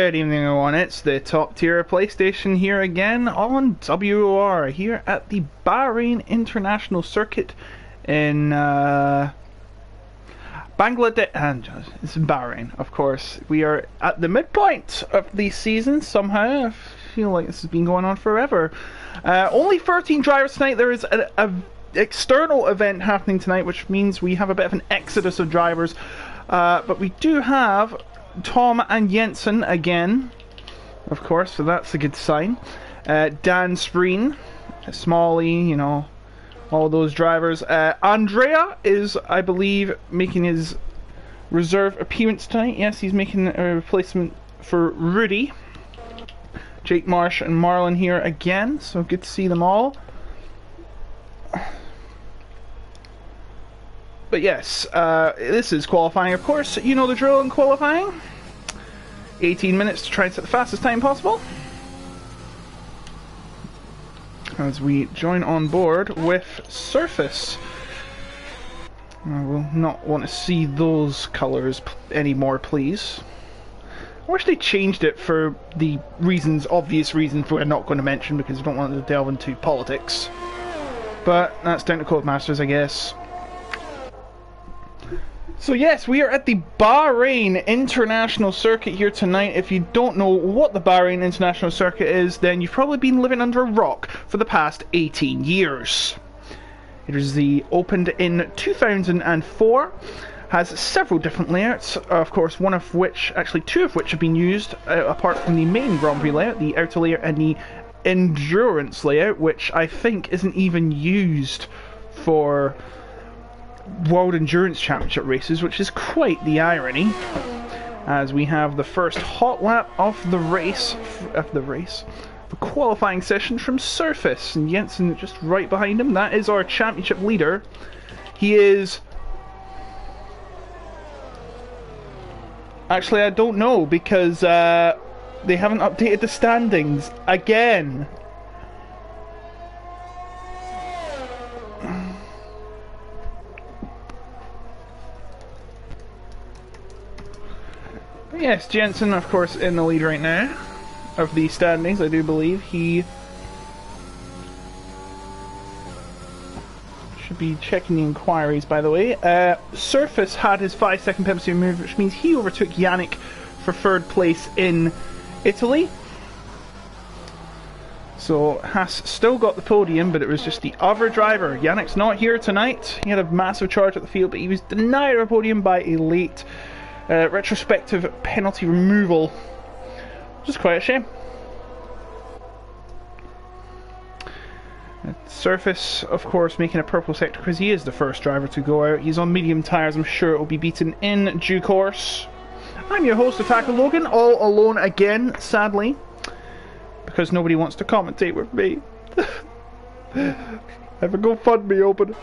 Good evening everyone, it's the top tier PlayStation here again on WOR here at the Bahrain International Circuit in Bangladesh, and it's in Bahrain of course. We are at the midpoint of the season somehow. I feel like this has been going on forever. Only 13 drivers tonight. There is an external event happening tonight, which means we have a bit of an exodus of drivers, but we do have Tom and Jensen again, of course, so that's a good sign. Dan Spreen, Smalley, you know, all those drivers. Andrea is, I believe, making his reserve appearance tonight. Yes, he's making a replacement for Rudy. Jake Marsh and Marlon here again, so good to see them all. But yes, this is qualifying, of course. You know the drill in qualifying. 18 minutes to try and set the fastest time possible. As we join on board with Surface. I will not want to see those colours anymore, please. I wish they changed it for the obvious reasons we're not going to mention, because we don't want to delve into politics. But that's down to Codemasters, I guess. So yes, we are at the Bahrain International Circuit here tonight. If you don't know what the Bahrain International Circuit is, then you've probably been living under a rock for the past 18 years. It was opened in 2004, has several different layouts, of course, two of which have been used, apart from the main Grand Prix layout, the outer layout and the endurance layout, which I think isn't even used for World Endurance Championship races, which is quite the irony, as we have the first hot lap of the qualifying session from Surface, and Jensen just right behind him. That is our championship leader. He is... Actually, I don't know, because they haven't updated the standings again. Yes, Jensen, of course, in the lead right now of the standings. I do believe he should be checking the inquiries, by the way. Surface had his 5-second penalty move, which means he overtook Yannick for third place in Italy. So Haas still got the podium, but it was just the other driver. Yannick's not here tonight. He had a massive charge at the field, but he was denied a podium by a late retrospective penalty removal, which is quite a shame. Surface, of course, making a purple sector because he is the first driver to go out. He's on medium tyres. I'm sure it will be beaten in due course. I'm your host, Attacker Logan, all alone again, sadly, because nobody wants to commentate with me. Have a GoFundMe open.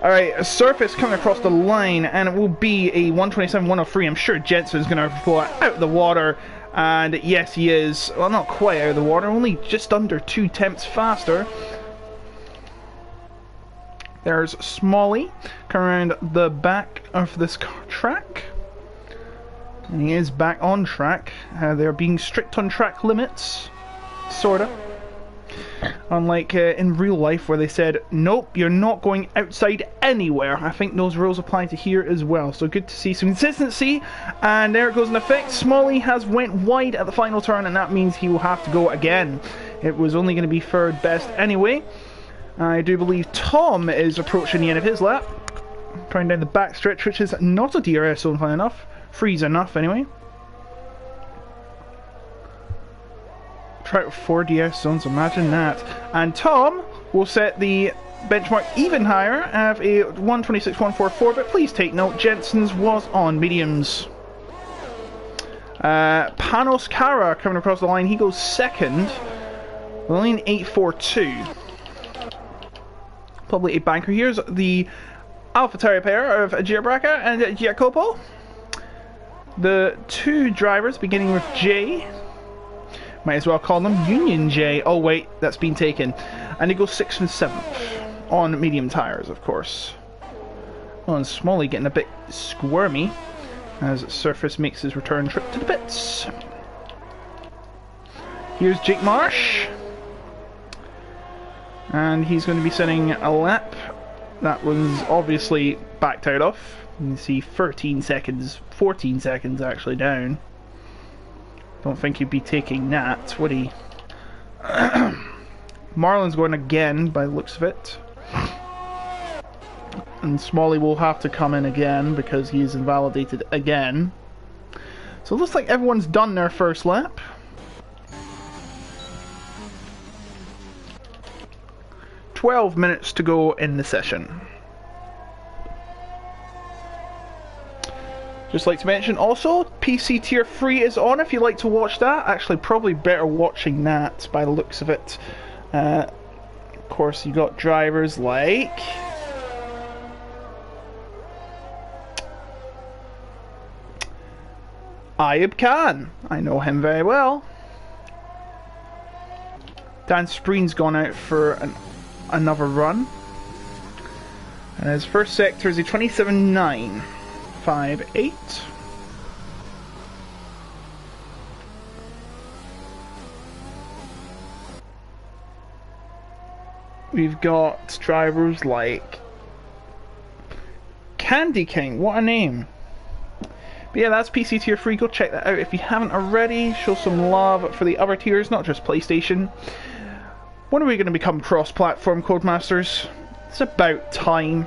Alright, Surface coming across the line, and it will be a 127.103. I'm sure Jensen's going to fall out of the water, and yes, he is. Well, not quite out of the water, only just under 2 tenths faster. There's Smalley coming around the back of this track, and he is back on track. They're being strict on track limits, sorta. Unlike in real life, where they said, nope, you're not going outside anywhere. I think those rules apply to here as well. So good to see some consistency. And there it goes in effect. Smalley has went wide at the final turn, and that means he will have to go again. It was only going to be third best anyway. I do believe Tom is approaching the end of his lap, trying down the back stretch, which is not a DRS zone, funny enough. Freeze enough anyway. Try out 4 DS zones, imagine that. And Tom will set the benchmark even higher of a 126.144, but please take note, Jensen's was on mediums. Panos Kara coming across the line, he goes second, with only an 8.42. Probably a banker. Here's the AlphaTauri pair of Giabraca and Jacopo. The two drivers, beginning with J. Might as well call them Union J. Oh wait, that's been taken. And they go 6th and 7th on medium tyres, of course. Well, and Smalley getting a bit squirmy as Surface makes his return trip to the pits. Here's Jake Marsh. And he's going to be setting a lap that was obviously backed out of. You can see 13 seconds, 14 seconds actually down. Don't think he'd be taking that, would he? Marlon's going again by the looks of it. And Smalley will have to come in again because he is invalidated again. So it looks like everyone's done their first lap. "12 minutes to go in the session." Just like to mention also, PC Tier 3 is on if you'd like to watch that. Actually, probably better watching that by the looks of it. Of course, you got drivers like Ayub Khan. I know him very well. Dan Spreen's gone out for another run. And his first sector is a 27.958. We've got drivers like Candy King, what a name. But yeah, that's PC Tier 3, go check that out if you haven't already. Show some love for the other tiers, not just PlayStation. When are we going to become cross-platform, Codemasters? It's about time.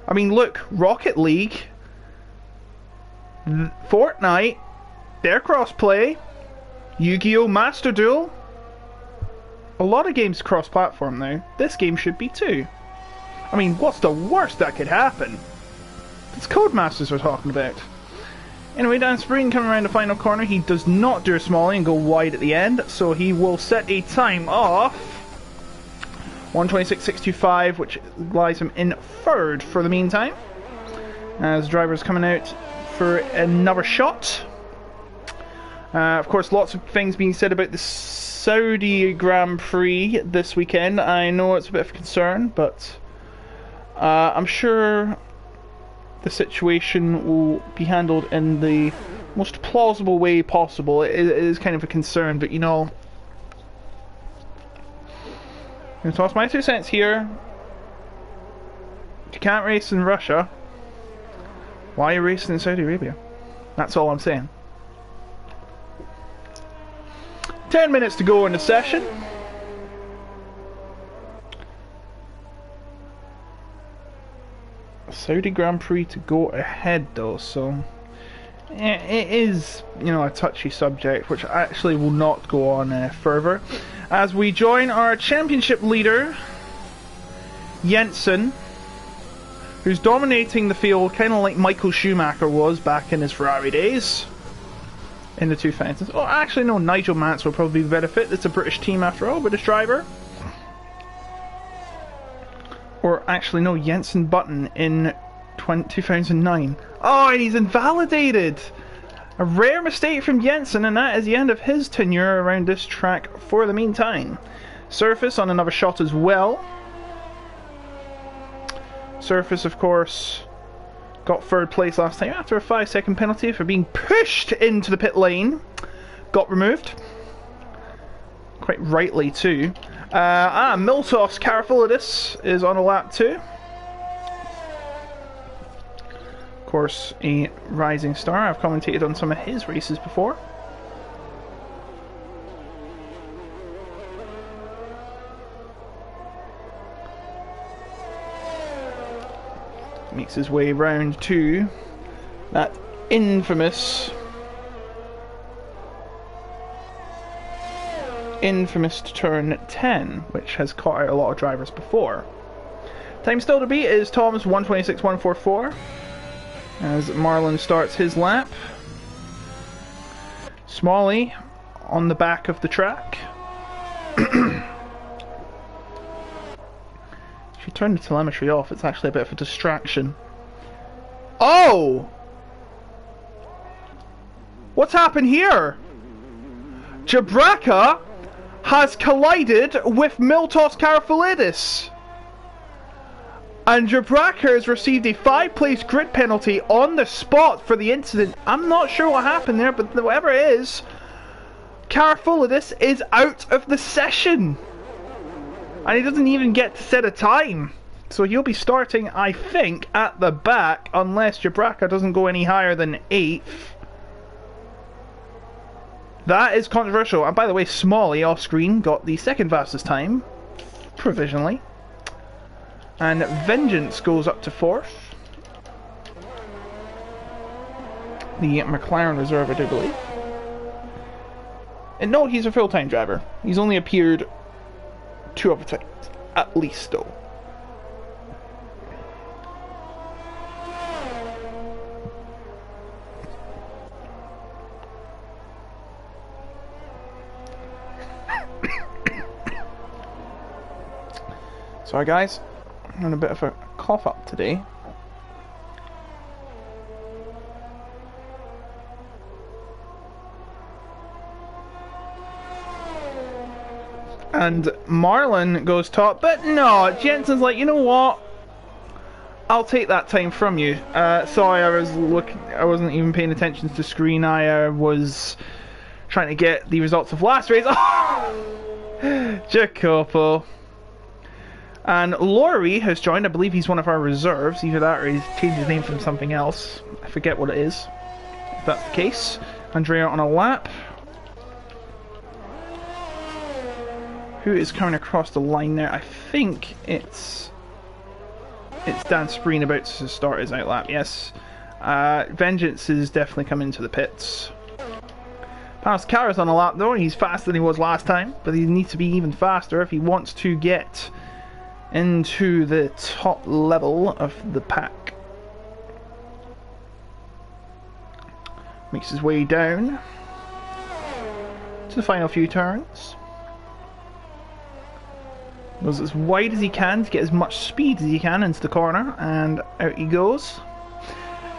I mean, look, Rocket League, Fortnite, they're cross-play. Yu-Gi-Oh! Master Duel. A lot of games cross-platform now. This game should be too. I mean, what's the worst that could happen? It's Codemasters we're talking about. Anyway, Dan Spreen coming around the final corner. He does not do a smallie and go wide at the end, so he will set a time of 1:26.625, which lies him in third for the meantime. As drivers coming out for another shot. Of course, lots of things being said about the Saudi Grand Prix this weekend. I know it's a bit of a concern, but I'm sure the situation will be handled in the most plausible way possible. It is kind of a concern, but you know, I'm going to toss my 2 cents here. If you can't race in Russia, why are you racing in Saudi Arabia? That's all I'm saying. 10 minutes to go in the session. Saudi Grand Prix to go ahead though, so it is, you know, a touchy subject which actually will not go on further as we join our championship leader Jensen, who's dominating the field kind of like Michael Schumacher was back in his Ferrari days in the 2000s. Oh, actually no, Nigel Mansell will probably be the better fit. It's a British team after all, British driver. Or actually no, Jensen Button in 2009. Oh, and he's invalidated! A rare mistake from Jensen, and that is the end of his tenure around this track for the meantime. Surface on another shot as well. Surface, of course, got third place last time after a 5-second penalty for being pushed into the pit lane. Got removed. Quite rightly too. Miltos Karafilidis is on a lap 2. Of course, a rising star. I've commentated on some of his races before. Makes his way round to that infamous turn 10, which has caught out a lot of drivers before. Time still to beat is Tom's 1:26.144 as Marlon starts his lap. Smalley on the back of the track. If you turn the telemetry off, it's actually a bit of a distraction. Oh! What's happened here? Jabraka has collided with Miltos Karafilidis. And Jabraka has received a 5-place grid penalty on the spot for the incident. I'm not sure what happened there, but whatever it is, Carfolidis is out of the session. And he doesn't even get to set a time. So he'll be starting, I think, at the back, unless Jabraka doesn't go any higher than 8th. That is controversial. And by the way, Smalley off screen got the second fastest time, provisionally. And Vengeance goes up to 4th. The McLaren reserve, I do believe. And no, he's a full-time driver. He's only appeared 2 other times, at least, though. Sorry guys, I'm on a bit of a cough up today. And Marlon goes top, but no, Jensen's like, you know what? I'll take that time from you. Sorry, I wasn't even paying attention to the screen. I was trying to get the results of last race. Jacopo. And Laurie has joined. I believe he's one of our reserves. Either that or he's changed his name from something else. I forget what it is, if that's the case. Andrea on a lap. Who is coming across the line now? I think it's Dan Spreen about to start his outlap, yes. Vengeance is definitely coming to the pits. Pascal's on a lap though, and he's faster than he was last time, but he needs to be even faster if he wants to get into the top level of the pack. Makes his way down to the final few turns. Goes as wide as he can to get as much speed as he can into the corner, and out he goes.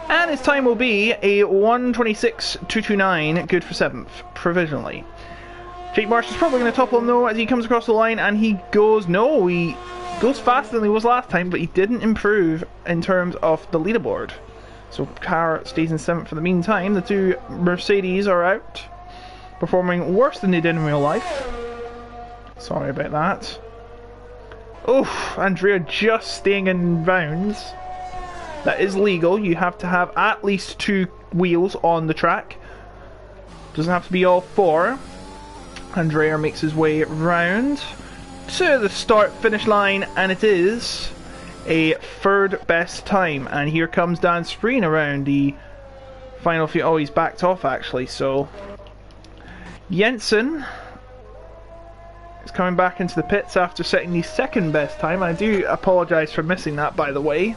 And his time will be a 1:26.229, good for 7th, provisionally. Jake Marsh is probably going to topple him though as he comes across the line, and he goes, no, he goes faster than he was last time, but he didn't improve in terms of the leaderboard. So Car stays in 7th for the meantime. The 2 Mercedes are out, performing worse than they did in real life. Sorry about that. Oof, Andrea just staying in bounds. That is legal. You have to have at least 2 wheels on the track. Doesn't have to be all 4. Andrea makes his way round to the start finish line, and it is a 3rd best time. And here comes Dan Spreen around the final few. Oh, he's backed off actually, so Jensen is coming back into the pits after setting the 2nd best time. I do apologise for missing that, by the way.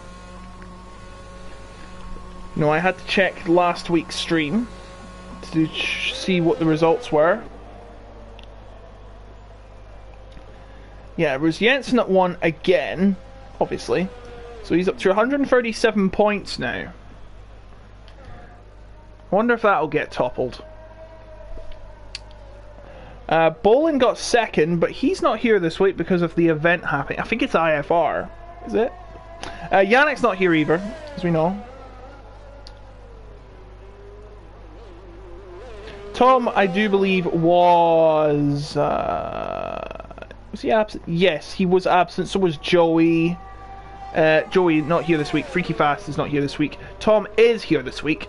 No, I had to check last week's stream to see what the results were. Yeah, it was Jensen that won again, obviously. So he's up to 137 points now. I wonder if that'll get toppled. Bolin got 2nd, but he's not here this week because of the event happening. I think it's IFR, is it? Yannick's not here either, as we know. Tom, I do believe, was he absent? Yes, he was absent. So was Joey. Joey not here this week. Freaky Fast is not here this week. Tom is here this week,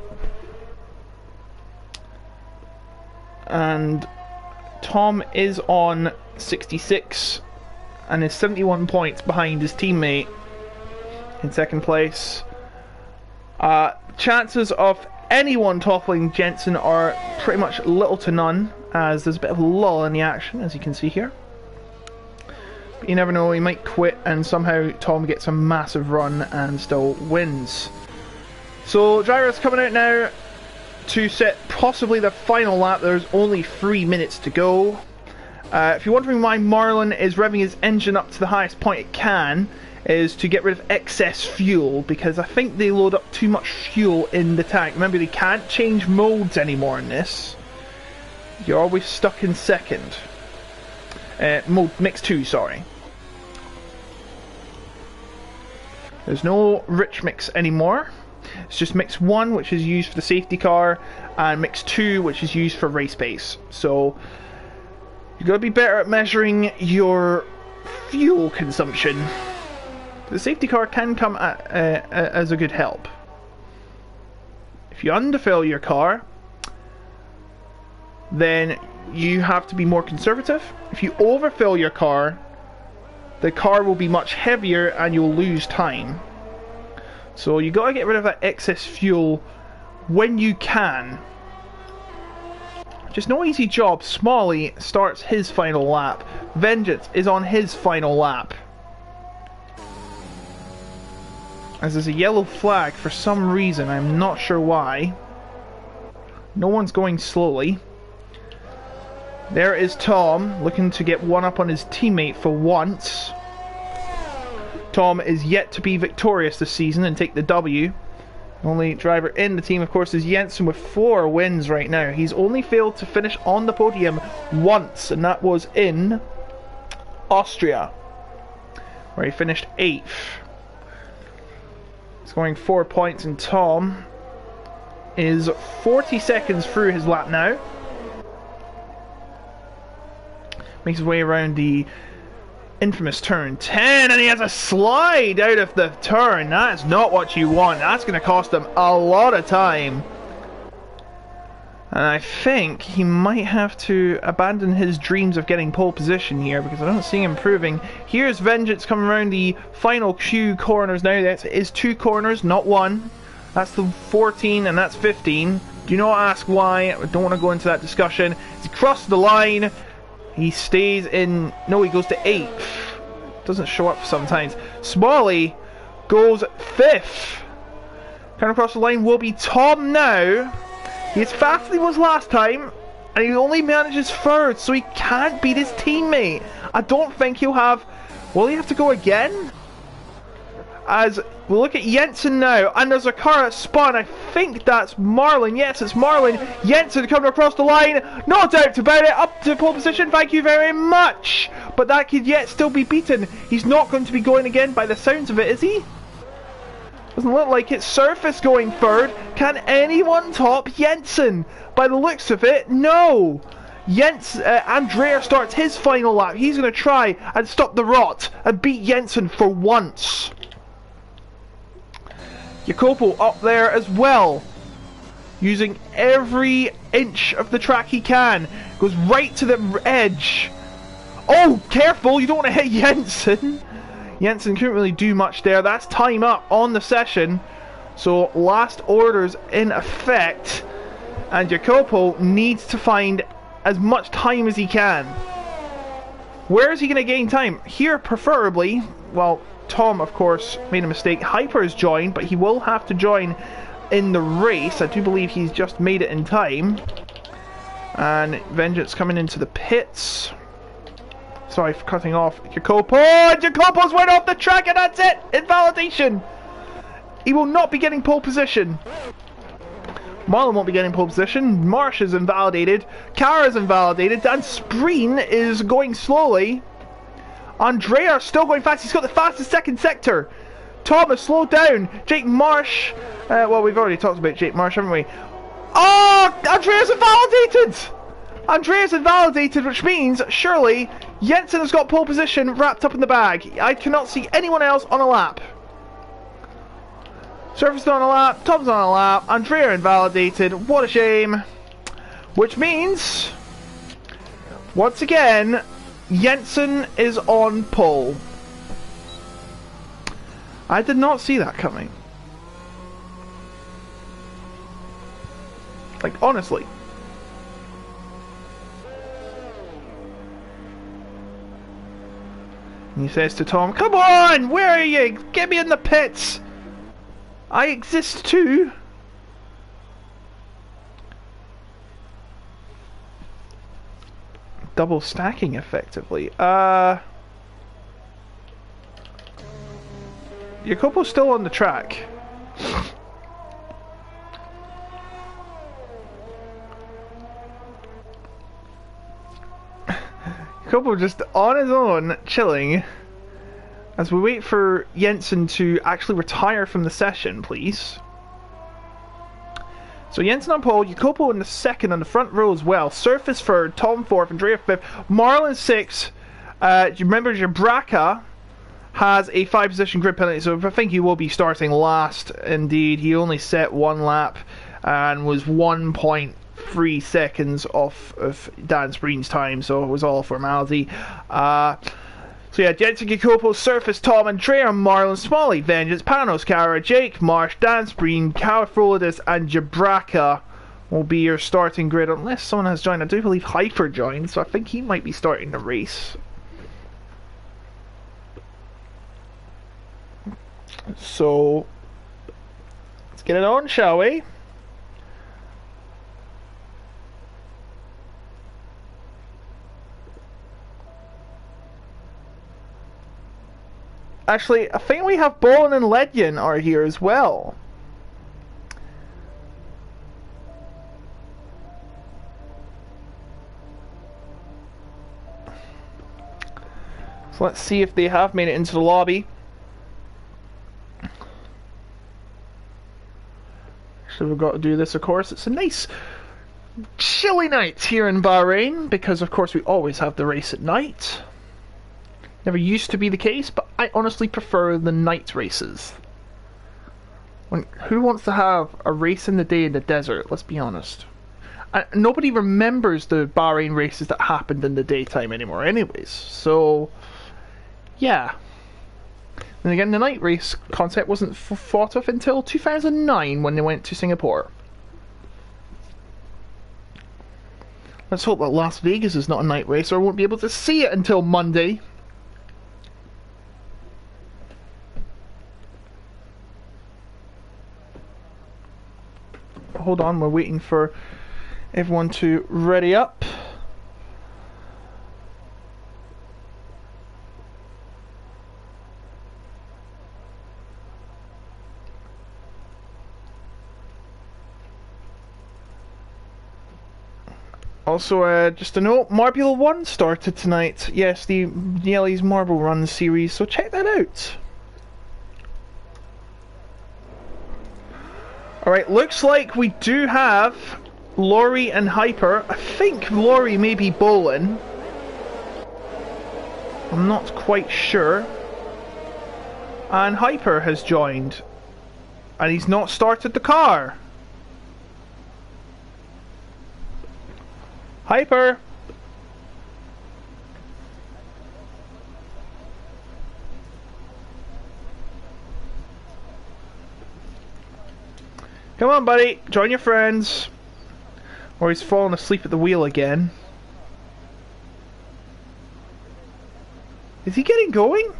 and Tom is on 66 and is 71 points behind his teammate in 2nd place. Chances of anyone toppling Jensen are pretty much little to none, as there's a bit of a lull in the action, as you can see here. But you never know, he might quit and somehow Tom gets a massive run and still wins. So drivers coming out now to set possibly the final lap. There's only 3 minutes to go. If you're wondering why Marlon is revving his engine up to the highest point it can, is to get rid of excess fuel, because I think they load up too much fuel in the tank. Remember, they can't change modes anymore in this. You're always stuck in 2nd. Mode mix 2, sorry. There's no rich mix anymore. It's just mix 1, which is used for the safety car, and mix 2, which is used for race pace. So you've got to be better at measuring your fuel consumption. The safety car can come as a good help. If you underfill your car, then you have to be more conservative. If you overfill your car, the car will be much heavier and you'll lose time. So you got to get rid of that excess fuel when you can. Just no easy job. Smalley starts his final lap. Vengeance is on his final lap. As there's a yellow flag for some reason, I'm not sure why. No one's going slowly. There is Tom, looking to get one up on his teammate for once. Tom is yet to be victorious this season and take the W. The only driver in the team, of course, is Jensen with 4 wins right now. He's only failed to finish on the podium once, and that was in Austria, where he finished 8th. Scoring 4 points, and Tom is 40 seconds through his lap now. Makes his way around the infamous turn 10, and he has a slide out of the turn. That's not what you want. That's going to cost him a lot of time. And I think he might have to abandon his dreams of getting pole position here, because I don't see him improving. Here's Vengeance coming around the final few corners now. That is 2 corners, not 1. That's the 14 and that's 15. Do not ask why. I don't want to go into that discussion. He's crossed the line. He stays in... No, he goes to 8th. Doesn't show up sometimes. Smalley goes 5th. Coming across the line will be Tom now. He's faster than he was last time, and he only manages 3rd, so he can't beat his teammate. I don't think he'll have... Will he have to go again? As we look at Jensen now, and there's a car at spun. I think that's Marlin. Yes, it's Marlin. Jensen coming across the line. No doubt about it. Up to pole position. Thank you very much. But that could yet still be beaten. He's not going to be going again by the sounds of it, is he? Doesn't look like it. Surface going 3rd. Can anyone top Jensen? By the looks of it, no. Andrea starts his final lap. He's going to try and stop the rot and beat Jensen for once. Jacopo up there as well, using every inch of the track he can. Goes right to the edge. Oh, careful, you don't want to hit Jensen. Jensen couldn't really do much there. That's time up on the session. So last orders in effect. And Jacopo needs to find as much time as he can. Where is he going to gain time? Here, preferably. Well, Tom, of course, made a mistake. Hyper has joined, but he will have to join in the race. I do believe he's just made it in time. And Vengeance coming into the pits. Sorry for cutting off Jacopo. Jacopo's went off the track, and that's it! Invalidation! He will not be getting pole position. Marlon won't be getting pole position. Marsh is invalidated. Kara's invalidated. Dan Spreen is going slowly. Andrea still going fast. He's got the fastest second sector. Thomas slowed down. Jake Marsh. Well, we've already talked about Jake Marsh, haven't we? Oh! Andrea's invalidated! Andrea's invalidated, which means, surely, Jensen has got pole position wrapped up in the bag. I cannot see anyone else on a lap. Surface on a lap. Tom's on a lap. Andrea invalidated. What a shame. Which means, once again, Jensen is on pole. I did not see that coming. Like, honestly. And he says to Tom, "Come on! Where are you? Get me in the pits! I exist too!" Double stacking effectively. Jacopo's still on the track. Jacopo just on his own, chilling, as we wait for Jensen to actually retire from the session, please. So Jensen on pole, Jacopo in the second on the front row as well. Surface third, Tom fourth, Andrea fifth, Marlon sixth. Do you remember Jabraka has a 5-position grid penalty, so I think he will be starting last indeed. He only set one lap and was 1.3 seconds off of Dan Spreen's time, so it was all formality. So yeah, Jensen, Jacopo, Surface, Tom, Andrea, Marlon, Smalley, Vengeance, Panos, Cara, Jake, Marsh, Dan Spreen, Calafrodis, and Jabraka will be your starting grid, unless someone has joined. I do believe Hyper joined, so I think he might be starting the race. So let's get it on, shall we? Actually, I think we have Bolin and Ledyan are here as well. So let's see if they have made it into the lobby. So we've got to do this, of course. It's a nice chilly night here in Bahrain, because of course we always have the race at night. Never used to be the case, but I honestly prefer the night races. Who wants to have a race in the day in the desert? Let's be honest. Nobody remembers the Bahrain races that happened in the daytime anymore anyways. So, yeah. And again, the night race concept wasn't thought of until 2009 when they went to Singapore. Let's hope that Las Vegas is not a night race, or I won't be able to see it until Monday. Hold on, we're waiting for everyone to ready up. Also, just a note, Marbula 1 started tonight. Yes, the Ellie's Marble Run series, so check that out. Alright, looks like we do have Laurie and Hyper. I think Laurie may be Bolin. I'm not quite sure. And Hyper has joined. And he's not started the car. Hyper! Come on, buddy, join your friends. Or he's fallen asleep at the wheel again. Is he getting going?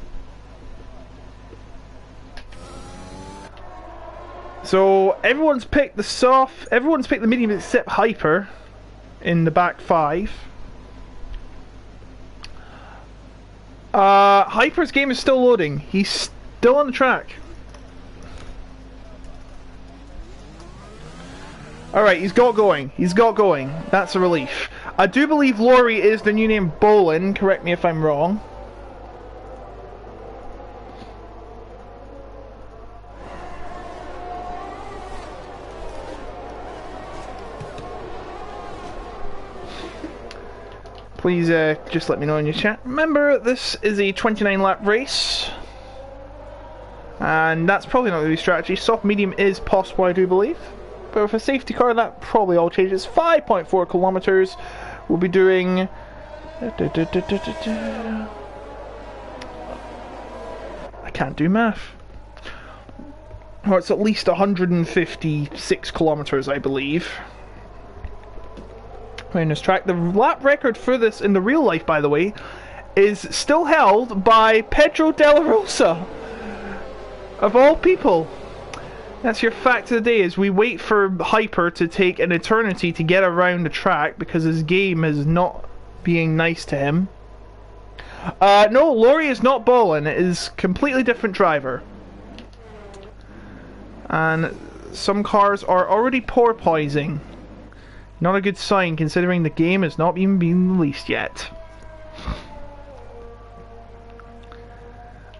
So everyone's picked the medium except Hyper in the back five. Hyper's game is still loading. He's still on the track. Alright, he's got going. He's got going. That's a relief. I do believe Laurie is the new name Bolin. Correct me if I'm wrong. Please just let me know in your chat. Remember, this is a 29 lap race. And that's probably not the strategy. Soft medium is possible, I do believe. But with a safety car, that probably all changes. 5.4 kilometers. We'll be doing... I can't do math. Or it's at least 156 kilometers, I believe. In this track. The lap record for this in the real life, by the way, is still held by Pedro Della Rosa. Of all people. That's your fact of the day, as we wait for Hyper to take an eternity to get around the track because his game is not being nice to him. No, Laurie is not Bolin. It is a completely different driver. And some cars are already porpoising. Not a good sign considering the game has not even been released yet.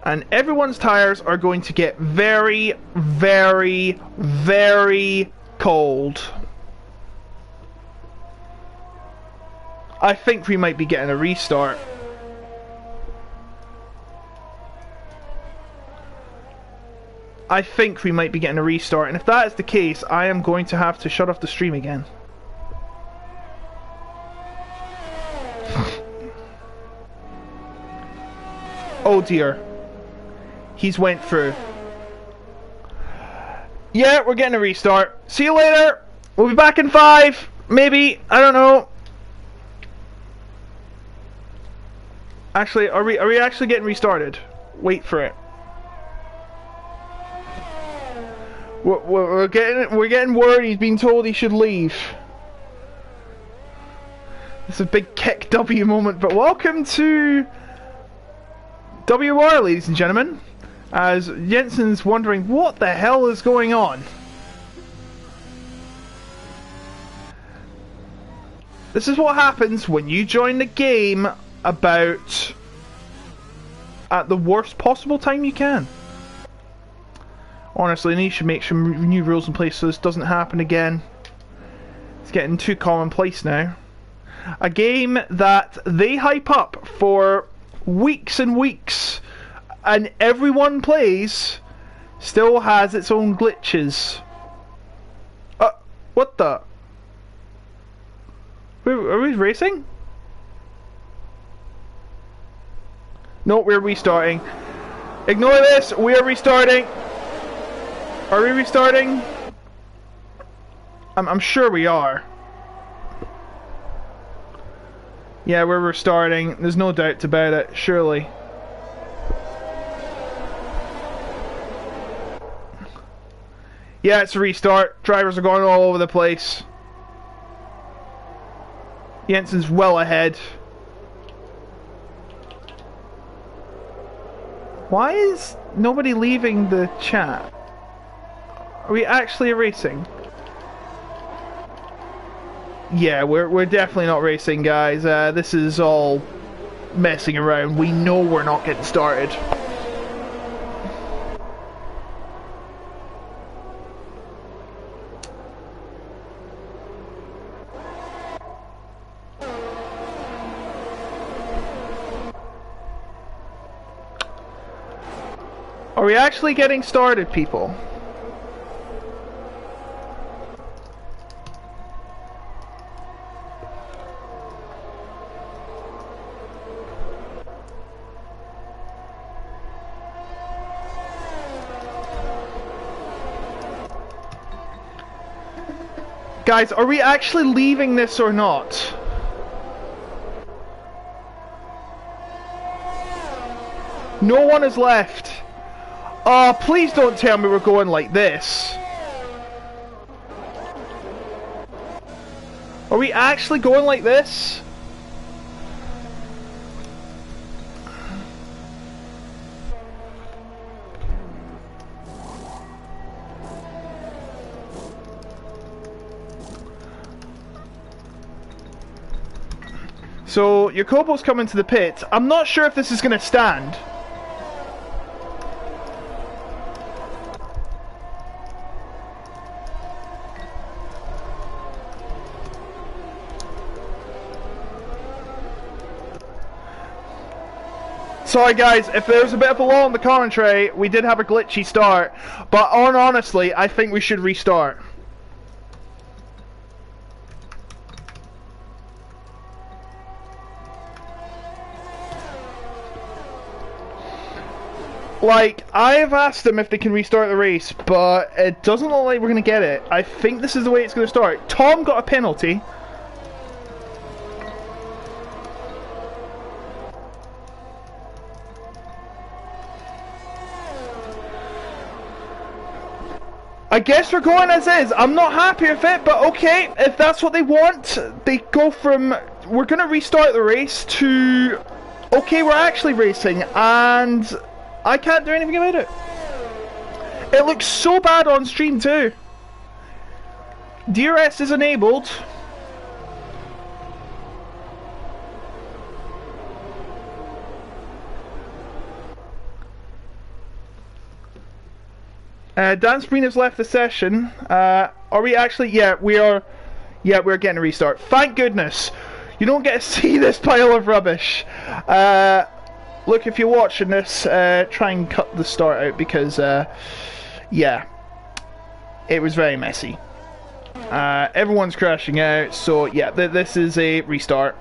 And everyone's tires are going to get very, very, very cold. I think we might be getting a restart. I think we might be getting a restart, and if that is the case, I am going to have to shut off the stream again. Oh dear. He's went through. Yeah, we're getting a restart. See you later. We'll be back in 5. Maybe. I don't know. Actually, are we actually getting restarted? Wait for it. We're getting word he's been told he should leave. It's a big kick W moment, but welcome to WOR, ladies and gentlemen. As Jensen's wondering what the hell is going on. This is what happens when you join the game about at the worst possible time you can. Honestly, they should make some new rules in place so this doesn't happen again. It's getting too commonplace now. A game that they hype up for weeks and weeks and everyone plays still has its own glitches. What the? Are we racing? No, we're restarting. Ignore this, we are restarting. Are we restarting? I'm sure we are. Yeah, we're restarting. There's no doubt about it, surely. Yeah, it's a restart. Drivers are going all over the place. Jensen's well ahead. Why is nobody leaving the chat? Are we actually racing? Yeah, we're definitely not racing, guys. This is all messing around. We know we're not getting started. Are we actually getting started, people? Guys, are we actually leaving this or not? No one is left. Oh, please don't tell me we're going like this. Are we actually going like this? So, Jacobo's coming to the pit. I'm not sure if this is going to stand. Sorry guys, if there's a bit of a lull in the commentary, we did have a glitchy start, but honestly, I think we should restart. Like, I've asked them if they can restart the race, but it doesn't look like we're going to get it. I think this is the way it's going to start. Tom got a penalty. I guess we're going as is. I'm not happy with it, but okay, if that's what they want, they go from, we're going to restart the race to, okay, we're actually racing, and I can't do anything about it. It looks so bad on stream too. DRS is enabled. Dan Spreen has left the session. Are we actually? Yeah, we are. Yeah, we're getting a restart. Thank goodness. You don't get to see this pile of rubbish. Look, if you're watching this, try and cut the start out because, yeah, it was very messy. Everyone's crashing out, so yeah, this is a restart.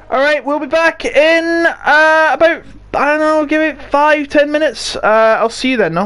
Alright, we'll be back in about, I don't know, give it 5-10 minutes. I'll see you then, no?